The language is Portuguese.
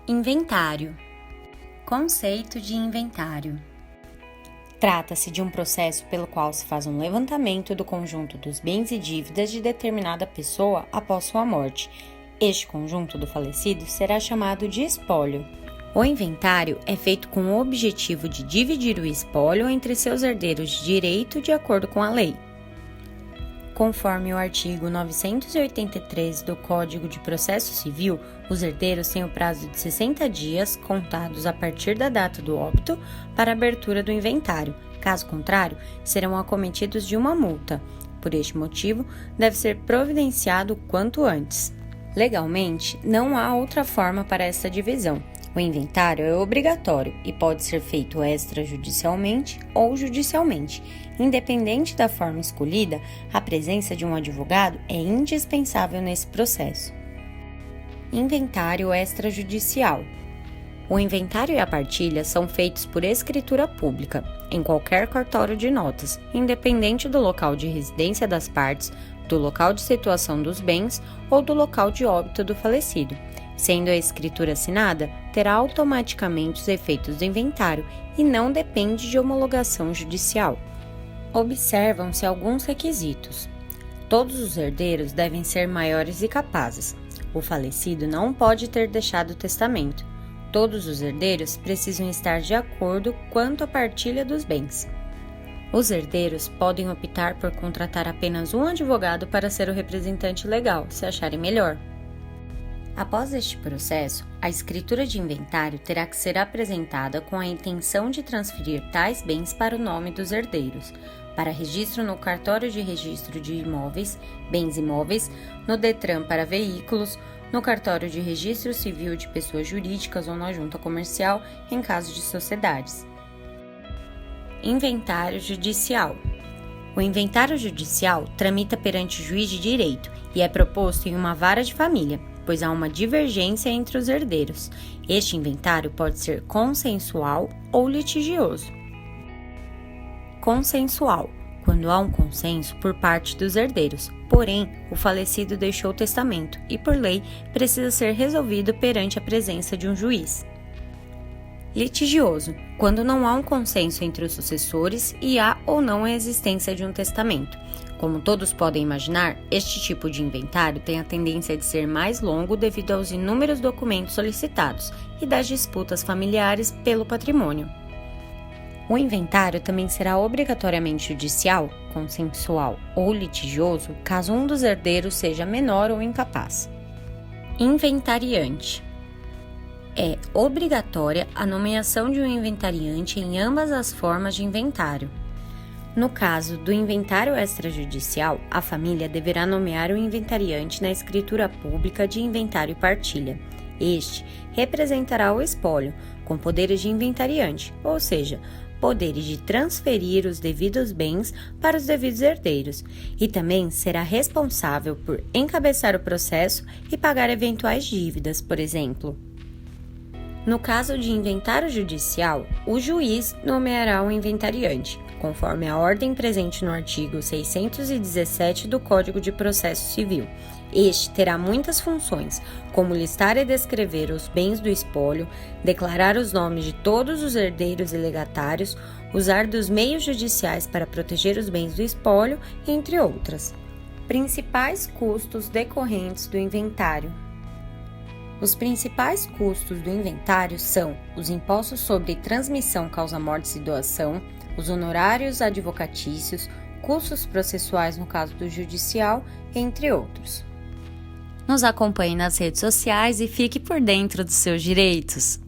Inventário. Conceito de inventário. Trata-se de um processo pelo qual se faz um levantamento do conjunto dos bens e dívidas de determinada pessoa após sua morte. Este conjunto do falecido será chamado de espólio. O inventário é feito com o objetivo de dividir o espólio entre seus herdeiros de direito de acordo com a lei. Conforme o artigo 983 do Código de Processo Civil, os herdeiros têm o prazo de 60 dias, contados a partir da data do óbito, para a abertura do inventário. Caso contrário, serão acometidos de uma multa. Por este motivo, deve ser providenciado o quanto antes. Legalmente, não há outra forma para esta divisão. O inventário é obrigatório e pode ser feito extrajudicialmente ou judicialmente. Independente da forma escolhida, a presença de um advogado é indispensável nesse processo. Inventário extrajudicial. O inventário e a partilha são feitos por escritura pública, em qualquer cartório de notas, independente do local de residência das partes, do local de situação dos bens ou do local de óbito do falecido. Sendo a escritura assinada, terá automaticamente os efeitos do inventário e não depende de homologação judicial. Observam-se alguns requisitos. Todos os herdeiros devem ser maiores e capazes. O falecido não pode ter deixado testamento. Todos os herdeiros precisam estar de acordo quanto à partilha dos bens. Os herdeiros podem optar por contratar apenas um advogado para ser o representante legal, se acharem melhor. Após este processo, a escritura de inventário terá que ser apresentada com a intenção de transferir tais bens para o nome dos herdeiros, para registro no cartório de registro de imóveis, bens imóveis, no DETRAN para veículos, no cartório de registro civil de pessoas jurídicas ou na junta comercial, em caso de sociedades. Inventário judicial. O inventário judicial tramita perante o juiz de direito e é proposto em uma vara de família, pois há uma divergência entre os herdeiros. Este inventário pode ser consensual ou litigioso. Consensual, quando há um consenso por parte dos herdeiros, porém o falecido deixou o testamento e, por lei, precisa ser resolvido perante a presença de um juiz. Litigioso, quando não há um consenso entre os sucessores e há ou não a existência de um testamento. Como todos podem imaginar, este tipo de inventário tem a tendência de ser mais longo devido aos inúmeros documentos solicitados e das disputas familiares pelo patrimônio. O inventário também será obrigatoriamente judicial, consensual ou litigioso caso um dos herdeiros seja menor ou incapaz. Inventariante. É obrigatória a nomeação de um inventariante em ambas as formas de inventário. No caso do inventário extrajudicial, a família deverá nomear o inventariante na escritura pública de inventário e partilha. Este representará o espólio, com poderes de inventariante, ou seja, poderes de transferir os devidos bens para os devidos herdeiros, e também será responsável por encabeçar o processo e pagar eventuais dívidas, por exemplo. No caso de inventário judicial, o juiz nomeará o inventariante, conforme a ordem presente no artigo 617 do Código de Processo Civil. Este terá muitas funções, como listar e descrever os bens do espólio, declarar os nomes de todos os herdeiros e legatários, usar dos meios judiciais para proteger os bens do espólio, entre outras. Principais custos decorrentes do inventário. Os principais custos do inventário são os impostos sobre transmissão, causa-mortes e doação, os honorários advocatícios, custos processuais no caso do judicial, entre outros. Nos acompanhe nas redes sociais e fique por dentro dos seus direitos.